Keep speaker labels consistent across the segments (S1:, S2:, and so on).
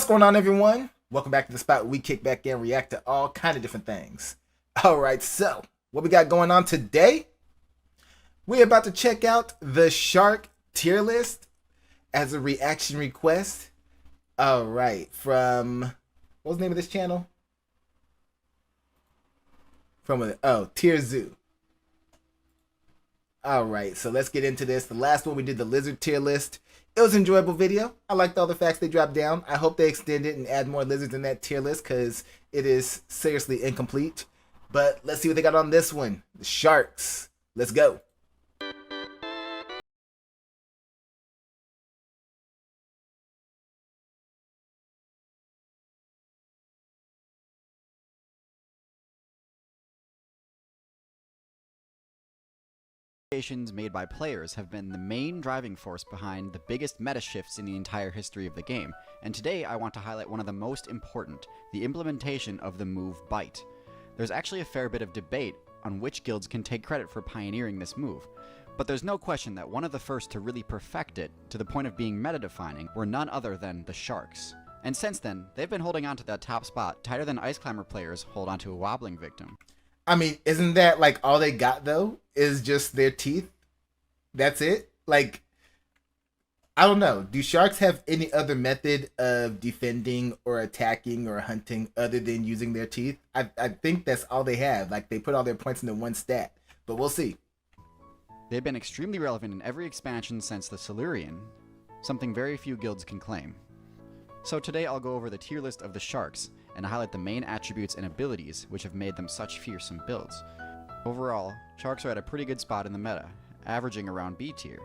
S1: What's going on, everyone? Welcome back to the spot where we kick back and react to all kind of different things. Alright, so what we got going on today? We're about to check out the Shark tier list as a reaction request. Alright, from what was the name of this channel? Tierzoo. Alright, so let's get into this. The last one we did the lizard tier list. It was an enjoyable video. I liked all the facts they dropped down. I hope they extend it and add more lizards in that tier list because it is seriously incomplete. But let's see what they got on this one. The sharks. Let's go.
S2: Creations made by players have been the main driving force behind the biggest meta shifts in the entire history of the game, and today I want to highlight one of the most important, the implementation of the move Bite. There's actually a fair bit of debate on which guilds can take credit for pioneering this move, but there's no question that one of the first to really perfect it, to the point of being meta-defining, were none other than the Sharks. And since then, they've been holding on to that top spot tighter than Ice Climber players hold onto a wobbling victim.
S1: I mean, isn't that like all they got though? Is just their teeth? That's it? Like, I don't know. Do sharks have any other method of defending or attacking or hunting other than using their teeth? I think that's all they have. Like, they put all their points into one stat. But we'll see.
S2: They've been extremely relevant in every expansion since the Silurian, something very few guilds can claim. So today I'll go over the tier list of the Sharks, and highlight the main attributes and abilities which have made them such fearsome builds. Overall, Sharks are at a pretty good spot in the meta, averaging around B tier.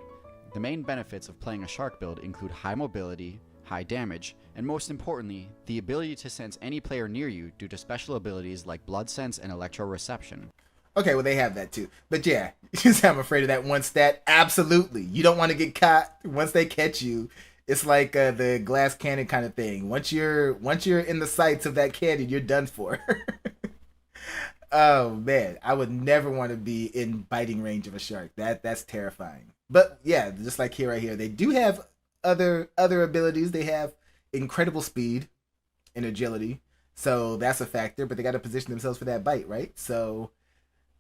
S2: The main benefits of playing a Shark build include high mobility, high damage, and most importantly, the ability to sense any player near you due to special abilities like Blood Sense and Electroreception.
S1: Okay, well, they have that too. But yeah, you say I'm afraid of that one stat. Absolutely. You don't want to get caught. Once they catch you, it's like the glass cannon kind of thing. Once you're in the sights of that cannon, you're done for. Oh man, I would never want to be in biting range of a shark. That's terrifying. But yeah, just like here right here, they do have other abilities. They have incredible speed and agility, so that's a factor. But they got to position themselves for that bite, right? So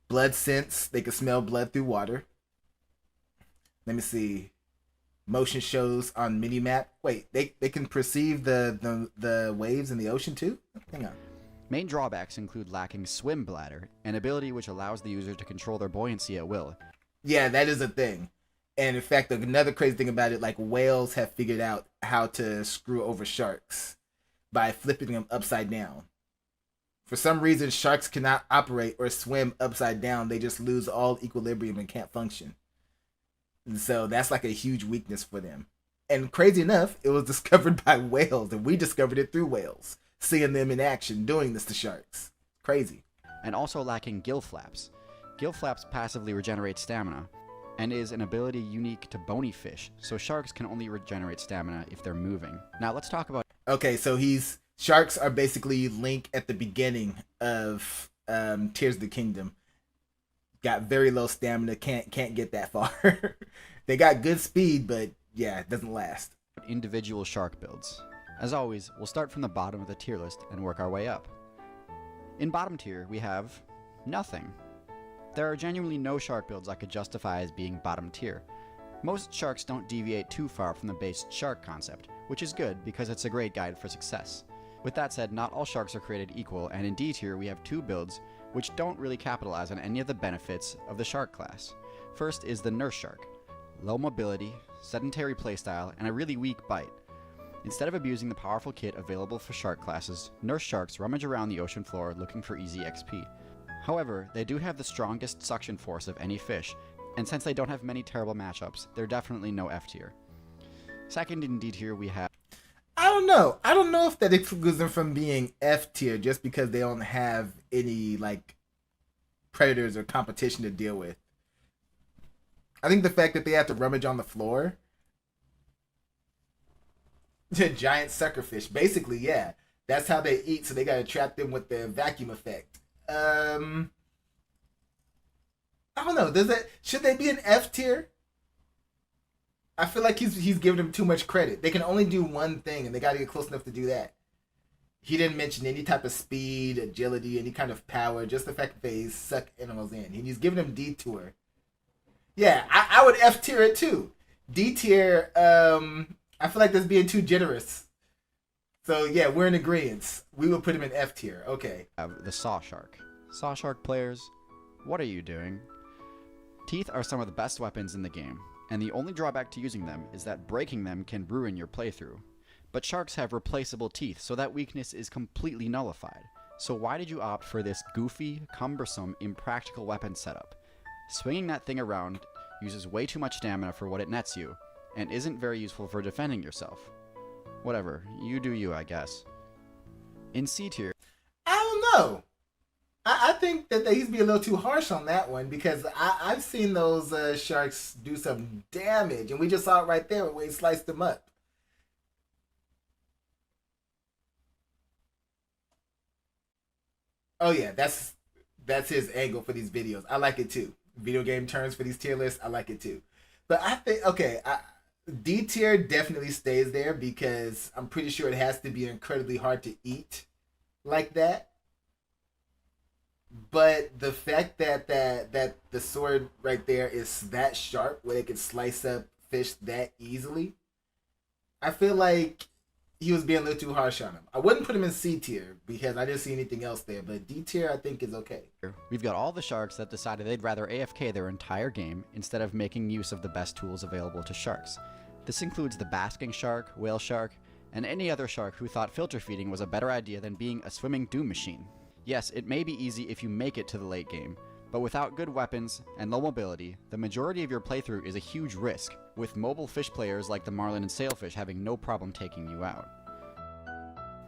S1: blood sense, they can smell blood through water. Let me see. Motion shows on minimap. Wait, they can perceive the waves in the ocean too? Hang on.
S2: Main drawbacks include lacking swim bladder, an ability which allows the user to control their buoyancy at will.
S1: Yeah, that is a thing. And in fact, another crazy thing about it, like whales have figured out how to screw over sharks by flipping them upside down. For some reason, sharks cannot operate or swim upside down. They just lose all equilibrium and can't function. And so that's like a huge weakness for them. And crazy enough, it was discovered by whales, and we discovered it through whales, seeing them in action doing this to sharks. Crazy.
S2: And also lacking gill flaps. Gill flaps passively regenerate stamina, and is an ability unique to bony fish, so sharks can only regenerate stamina if they're moving. Now let's talk about...
S1: Okay, so sharks are basically Link at the beginning of Tears of the Kingdom. Got very low stamina, can't get that far. They got good speed, but yeah, it doesn't last.
S2: Individual shark builds. As always, we'll start from the bottom of the tier list and work our way up. In bottom tier, we have nothing. There are genuinely no shark builds I could justify as being bottom tier. Most sharks don't deviate too far from the base shark concept, which is good because it's a great guide for success. With that said, not all sharks are created equal, and in D tier we have two builds which don't really capitalize on any of the benefits of the shark class. First is the nurse shark. Low mobility, sedentary playstyle, and a really weak bite. Instead of abusing the powerful kit available for shark classes, nurse sharks rummage around the ocean floor looking for easy XP. However, they do have the strongest suction force of any fish, and since they don't have many terrible matchups, they're definitely no F tier. Second in D tier we have...
S1: I don't know. I don't know if that excludes them from being F tier just because they don't have any like predators or competition to deal with. I think the fact that they have to rummage on the floor. Giant suckerfish. Basically, yeah. That's how they eat, so they gotta trap them with the vacuum effect. I don't know. Should they be an F tier? I feel like he's giving them too much credit. They can only do one thing, and they got to get close enough to do that. He didn't mention any type of speed, agility, any kind of power. Just the fact that they suck animals in. And he's giving them detour. Yeah, I would F tier it too. D tier. I feel like that's being too generous. So yeah, we're in agreement. We will put him in F tier. Okay.
S2: The Saw Shark. Saw Shark players, what are you doing? Teeth are some of the best weapons in the game, and the only drawback to using them is that breaking them can ruin your playthrough. But sharks have replaceable teeth, so that weakness is completely nullified. So why did you opt for this goofy, cumbersome, impractical weapon setup? Swinging that thing around uses way too much stamina for what it nets you, and isn't very useful for defending yourself. Whatever, you do you, I guess. In C tier,
S1: I don't know. I think that he's being a little too harsh on that one because I've seen those sharks do some damage, and we just saw it right there where he sliced them up. Oh yeah, that's his angle for these videos. I like it too. Video game terms for these tier lists, I like it too. But I think D tier definitely stays there because I'm pretty sure it has to be incredibly hard to eat like that. But the fact that the sword right there is that sharp where it can slice up fish that easily, I feel like he was being a little too harsh on him. I wouldn't put him in C tier because I didn't see anything else there, but D tier I think is okay.
S2: we've got all the sharks that decided they'd rather AFK their entire game instead of making use of the best tools available to sharks. This includes the basking shark, whale shark, and any other shark who thought filter feeding was a better idea than being a swimming doom machine. Yes, it may be easy if you make it to the late game, but without good weapons and low mobility, the majority of your playthrough is a huge risk, with mobile fish players like the marlin and sailfish having no problem taking you out.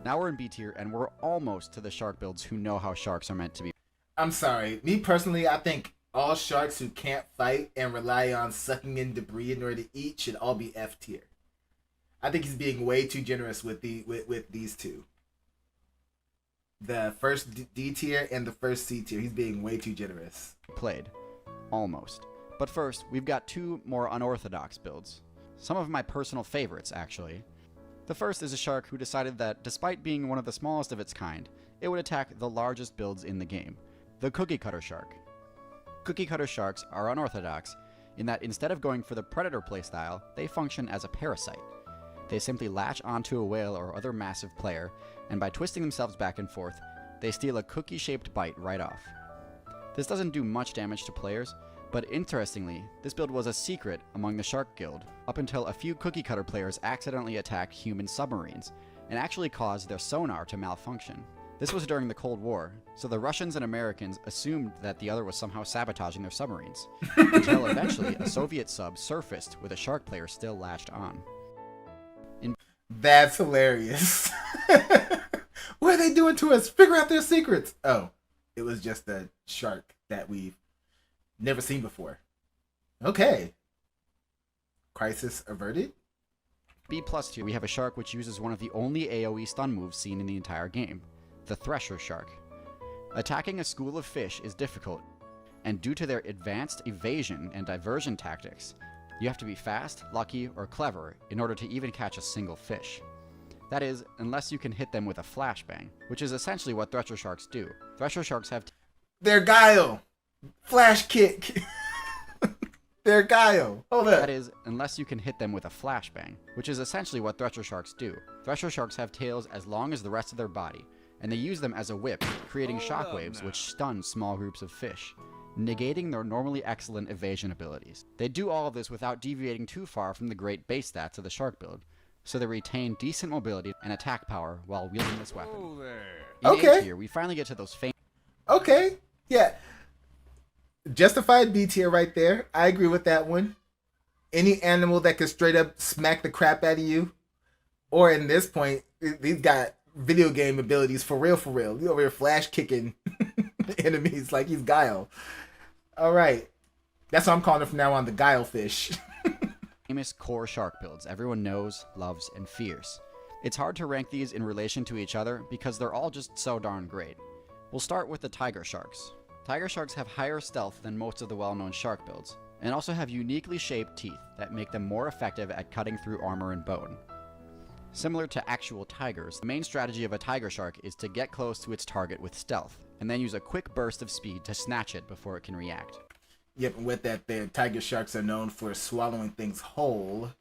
S2: Now we're in B tier, and we're almost to the shark builds who know how sharks are meant to be.
S1: I'm sorry. Me personally, I think all sharks who can't fight and rely on sucking in debris in order to eat should all be F tier. I think he's being way too generous with these two. The first D tier and the first C tier. He's being way too generous.
S2: Played. Almost. But first, we've got two more unorthodox builds. Some of my personal favorites, actually. The first is a shark who decided that, despite being one of the smallest of its kind, it would attack the largest builds in the game, the cookie cutter shark. Cookie cutter sharks are unorthodox in that instead of going for the predator playstyle, they function as a parasite. They simply latch onto a whale or other massive player, and by twisting themselves back and forth, they steal a cookie-shaped bite right off. This doesn't do much damage to players, but interestingly, this build was a secret among the Shark Guild, up until a few cookie cutter players accidentally attacked human submarines, and actually caused their sonar to malfunction. This was during the Cold War, so the Russians and Americans assumed that the other was somehow sabotaging their submarines, until eventually a Soviet sub surfaced with a shark player still latched on.
S1: That's hilarious. What are they doing to us? Figure out their secrets. Oh, it was just a shark that we've never seen before. Okay. Crisis averted?
S2: B+ tier, we have a shark which uses one of the only AoE stun moves seen in the entire game, the Thresher Shark. Attacking a school of fish is difficult, and due to their advanced evasion and diversion tactics, you have to be fast, lucky, or clever in order to even catch a single fish. That is, unless you can hit them with a flashbang, which is essentially what Thresher Sharks do. Thresher Sharks have
S1: Their guile. Flash kick. Their guile. Hold up.
S2: That is, unless you can hit them with a flashbang, which is essentially what Thresher Sharks do. Thresher Sharks have tails as long as the rest of their body, and they use them as a whip, creating shockwaves which stun small groups of fish, negating their normally excellent evasion abilities. They do all of this without deviating too far from the great base stats of the shark build, so they retain decent mobility and attack power while wielding this weapon. In A tier, we finally get to those famous...
S1: Okay, yeah. Justified B tier right there. I agree with that one. Any animal that could straight up smack the crap out of you, or in this point, he's got video game abilities for real, for real. He's over here flash kicking enemies like he's Guile. All right. That's what I'm calling it from now on, the Guile fish.
S2: famous core shark builds everyone knows, loves, and fears. It's hard to rank these in relation to each other because they're all just so darn great. We'll start with the tiger sharks. Tiger sharks have higher stealth than most of the well-known shark builds, and also have uniquely shaped teeth that make them more effective at cutting through armor and bone. Similar to actual tigers, the main strategy of a tiger shark is to get close to its target with stealth, and then use a quick burst of speed to snatch it before it can react.
S1: Yep, and with that, the tiger sharks are known for swallowing things whole.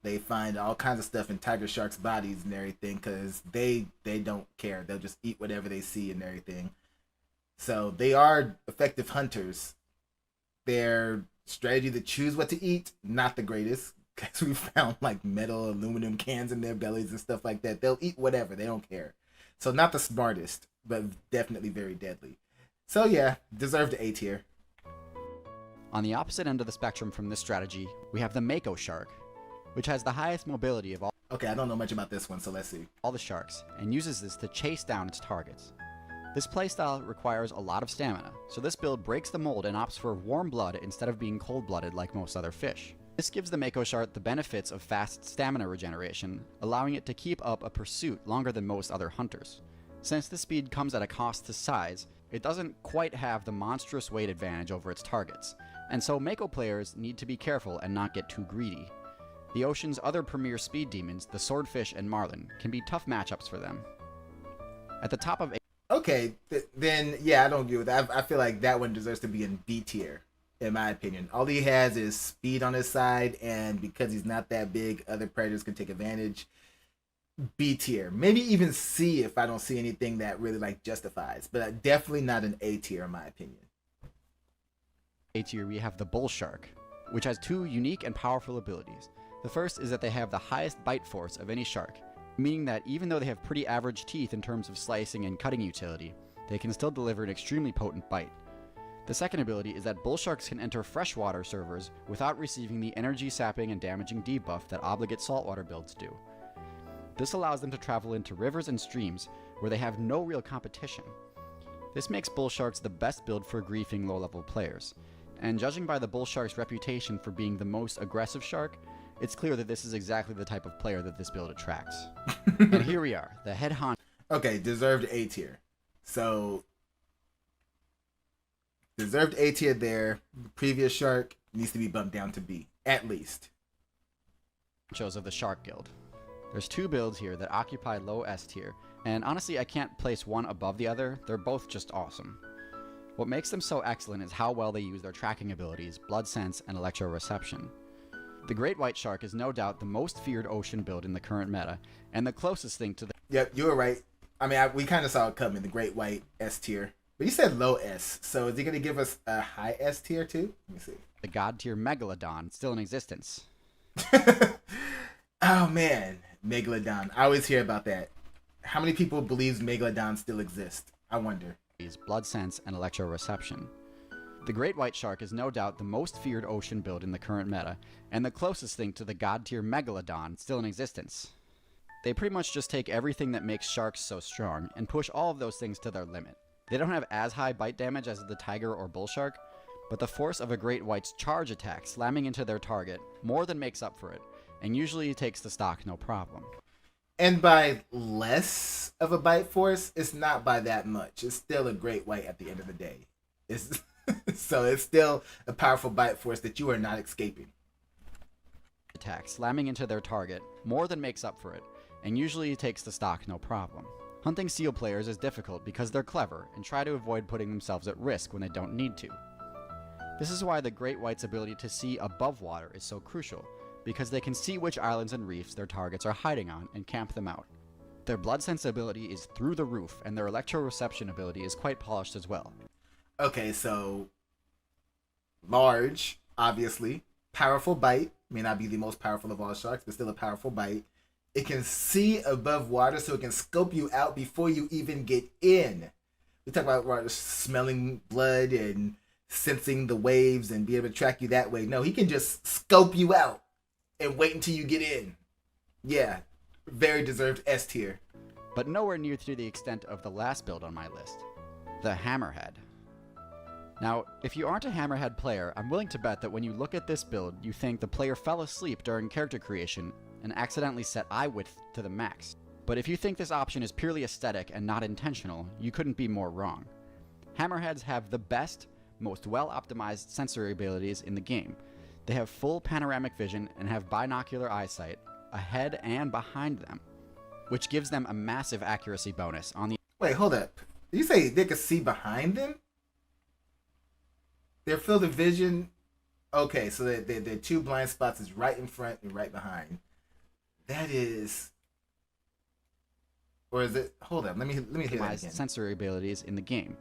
S1: They find all kinds of stuff in tiger sharks' bodies and everything because they don't care. They'll just eat whatever they see and everything. So they are effective hunters. Their strategy to choose what to eat, not the greatest, because we found like metal, aluminum cans in their bellies and stuff like that. They'll eat whatever. They don't care. So not the smartest, but definitely very deadly. So yeah, deserved A tier.
S2: On the opposite end of the spectrum from this strategy, we have the mako shark, which has the highest mobility of all
S1: Okay, I don't know much about this one, so let's see.
S2: the sharks, and uses this to chase down its targets. This playstyle requires a lot of stamina, so this build breaks the mold and opts for warm blood instead of being cold-blooded like most other fish. This gives the mako shark the benefits of fast stamina regeneration, allowing it to keep up a pursuit longer than most other hunters. Since this speed comes at a cost to size, it doesn't quite have the monstrous weight advantage over its targets, and so mako players need to be careful and not get too greedy. The ocean's other premier speed demons, the swordfish and marlin, can be tough matchups for them. At the top of
S1: Okay, then yeah, I don't agree with that. I feel like that one deserves to be in B tier, in my opinion. All he has is speed on his side, and because he's not that big, other predators can take advantage. B tier, maybe even C if I don't see anything that really like justifies, but definitely not an A tier in my opinion.
S2: A tier, we have the bull shark, which has two unique and powerful abilities. The first is that they have the highest bite force of any shark, meaning that even though they have pretty average teeth in terms of slicing and cutting utility, they can still deliver an extremely potent bite. The second ability is that bull sharks can enter freshwater servers without receiving the energy sapping and damaging debuff that obligate saltwater builds do. This allows them to travel into rivers and streams where they have no real competition. This makes bull sharks the best build for griefing low-level players, and judging by the bull shark's reputation for being the most aggressive shark, it's clear that this is exactly the type of player that this build attracts. And here we are, the head honcho.
S1: Okay, deserved A tier. So, deserved A tier there. Previous shark needs to be bumped down to B, at least.
S2: Of the Shark Guild. There's two builds here that occupy low S tier, and honestly I can't place one above the other, they're both just awesome. What makes them so excellent is how well they use their tracking abilities, blood sense, and electroreception. The great white shark is no doubt the most feared ocean build in the current meta, and the closest thing to the
S1: Yep, you were right. I mean, we kind of saw it coming, the great white S tier. But you said low S, so is he going to give us a high S tier too? Let me see.
S2: god tier megalodon still in existence.
S1: Oh man, Megalodon. I always hear about that. How many people believes Megalodon still exists? I wonder.
S2: Blood sense and electroreception. The great white shark is no doubt the most feared ocean build in the current meta, and the closest thing to the god tier megalodon still in existence. They pretty much just take everything that makes sharks so strong and push all of those things to their limit. They don't have as high bite damage as the tiger or bull shark, but the force of a great white's charge attack slamming into their target more than makes up for it, and usually takes the stock no problem.
S1: And by less of a bite force, it's not by that much. It's still a great white at the end of the day. It's so it's still a powerful bite force that you are not escaping.
S2: Attack slamming into their target more than makes up for it, and usually takes the stock no problem. Hunting seal players is difficult because they're clever and try to avoid putting themselves at risk when they don't need to. This is why the great white's ability to see above water is so crucial, because they can see which islands and reefs their targets are hiding on and camp them out. Their blood sense ability is through the roof, and their electroreception ability is quite polished as well.
S1: Okay, so large, obviously. Powerful bite. May not be the most powerful of all sharks, but still a powerful bite. It can see above water, so it can scope you out before you even get in. We talk about water smelling blood and sensing the waves and be able to track you that way. No, he can just scope you out and wait until you get in. Yeah, very deserved S tier.
S2: But nowhere near to the extent of the last build on my list, the Hammerhead. Now, if you aren't a Hammerhead player, I'm willing to bet that when you look at this build, you think the player fell asleep during character creation and accidentally set eye width to the max. But if you think this option is purely aesthetic and not intentional, you couldn't be more wrong. Hammerheads have the best, most well-optimized sensory abilities in the game. They have full panoramic vision and have binocular eyesight ahead and behind them, which gives them a massive accuracy bonus on the...
S1: Wait, hold up. Did you say they could see behind them? Their field of vision... Okay, so their two blind spots is right in front and right behind. That is... Or is it... Hold on, let me hear that again.
S2: Sensory abilities in the game.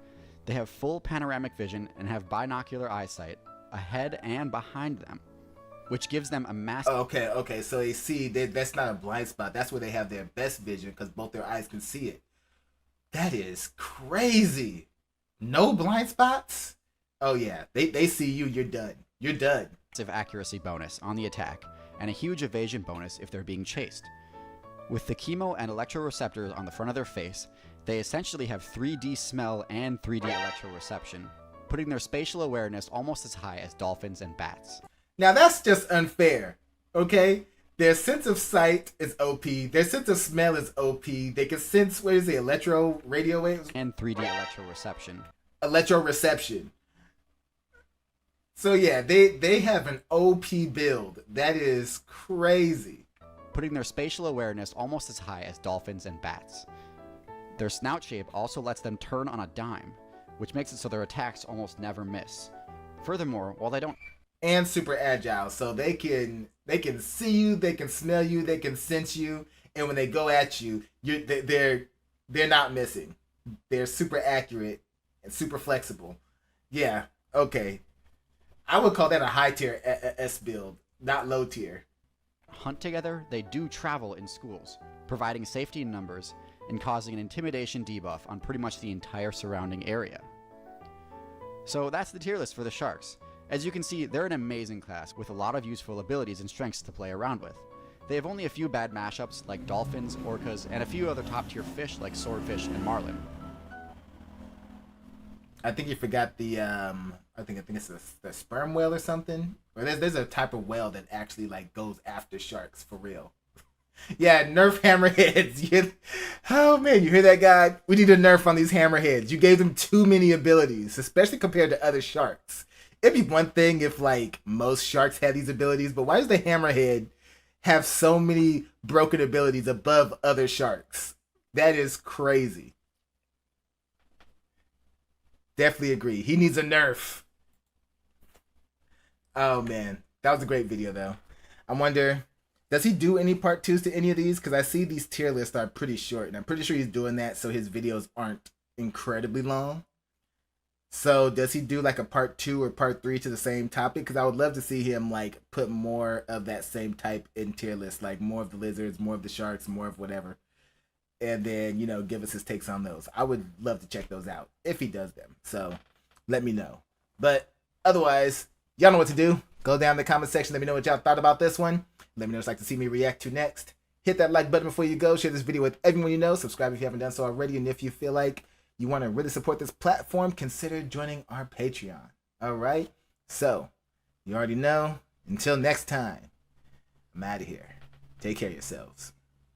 S2: They have full panoramic vision and have binocular eyesight ahead and behind them, which gives them a massive...
S1: Okay, so they see... That's not a blind spot. That's where they have their best vision because both their eyes can see it. That is crazy. No blind spots? Oh yeah, they see you, you're done. You're done.
S2: Massive accuracy bonus on the attack, and a huge evasion bonus if they're being chased. With the chemo and electroreceptors on the front of their face, they essentially have 3D smell and 3D electroreception, putting their spatial awareness almost as high as dolphins and bats.
S1: Now that's just unfair, okay? Their sense of sight is OP. Their sense of smell is OP. They can sense, what is it, radio waves?
S2: And 3D electroreception.
S1: Electroreception. So yeah, they have an OP build. That is crazy.
S2: Putting their spatial awareness almost as high as dolphins and bats. Their snout shape also lets them turn on a dime, which makes it so their attacks almost never miss. Furthermore, while they don't...
S1: And super agile, so they can see you, they can smell you, they can sense you, and when they go at you, they're not missing. They're super accurate and super flexible. Yeah, okay. I would call that a high tier S build, not low tier.
S2: Hunt together, they do travel in schools, providing safety in numbers and causing an intimidation debuff on pretty much the entire surrounding area. So that's the tier list for the Sharks. As you can see, they're an amazing class with a lot of useful abilities and strengths to play around with. They have only a few bad mashups like dolphins, orcas, and a few other top tier fish like swordfish and marlin.
S1: I think you forgot the I think it's the sperm whale or something. Or there's a type of whale that actually like goes after sharks for real. Yeah, nerf hammerheads. Oh man, you hear that, guy? We need a nerf on these hammerheads. You gave them too many abilities, especially compared to other sharks. It'd be one thing if like most sharks had these abilities, but why does the hammerhead have so many broken abilities above other sharks? That is crazy. Definitely agree. He needs a nerf. Oh man, that was a great video though. I wonder, does he do any part 2s to any of these? Because I see these tier lists are pretty short, and I'm pretty sure he's doing that so his videos aren't incredibly long. So does he do like a part 2 or part 3 to the same topic? Because I would love to see him like put more of that same type in tier lists, like more of the lizards, more of the sharks, more of whatever. And then, you know, give us his takes on those. I would love to check those out if he does them. So let me know. But otherwise, y'all know what to do. Go down in the comment section. Let me know what y'all thought about this one. Let me know what you'd like to see me react to next. Hit that like button before you go. Share this video with everyone you know. Subscribe if you haven't done so already. And if you feel like you want to really support this platform, consider joining our Patreon. All right? So, you already know. Until next time, I'm out of here. Take care of yourselves.